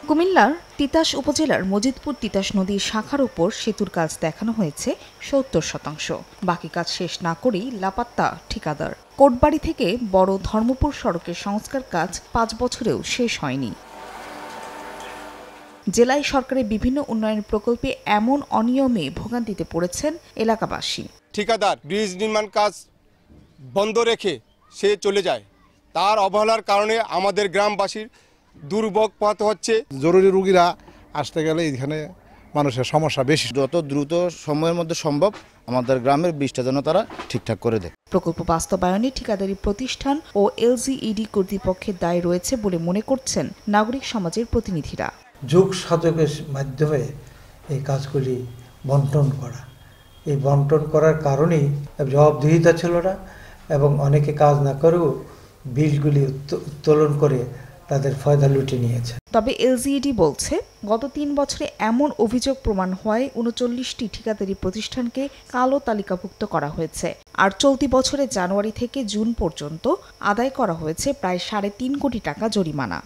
কুমিল্লার তিতাস উপজেলার মজিদপুর তিতাস নদীর শাখার উপর সেতুর কাজ দেখানো হয়েছে ৭০%। বাকি কাজ শেষ না করেই লাপাত্তা ঠিকাদার। কোটবাড়ি থেকে বড় ধর্মপুর সড়কের সংস্কার কাজ ৫ বছরেও শেষ হয়নি। জেলায় সরকারের বিভিন্ন উন্নয়ন প্রকল্পে এমন অনিয়মে ভোগান্তিতে পড়েছেন এলাকাবাসী। ঠিকাদার ব্রিজ নির্মাণ কাজ বন্ধ রেখে সে চলে যায়, তার অবহেলার কারণে আমাদের গ্রামবাসীর দুর্ভোগ পোহাতে হচ্ছে। জরুরি রোগীরা আসতে গেলে এখানে মানুষের সমস্যা বেশি। যত দ্রুত সময়ের মধ্যে সম্ভব আমাদের গ্রামের ব্রিজটা যেন তারা ঠিকঠাক করে দেয়। প্রকল্প বাস্তবায়নে ঠিকাদারি প্রতিষ্ঠান ও এলজিইডি কর্তৃপক্ষের দায় রয়েছে বলে মনে করছেন নাগরিক সমাজের প্রতিনিধিরা। যোগ সাধকের মাধ্যমে এই কাজগুলি বন্টন করা, এই বন্টন করার কারণেই জবাবদিহিতা ছিল না এবং অনেকে কাজ না করেও বিলগুলি উত্তোলন করে তাদের ফয়দা লুটে নিয়েছে। তবে এলজিইডি বলছে গত ৩ বছরে এমন অভিযোগ প্রমাণ হওয়ায় ৩৯টি ঠিকাদারি প্রতিষ্ঠানকে কালো তালিকাভুক্ত করা হয়েছে। আর চলতি বছরের জানুয়ারি থেকে জুন পর্যন্ত আদায় করা হয়েছে প্রায় ৩.৫ কোটি টাকা জরিমানা।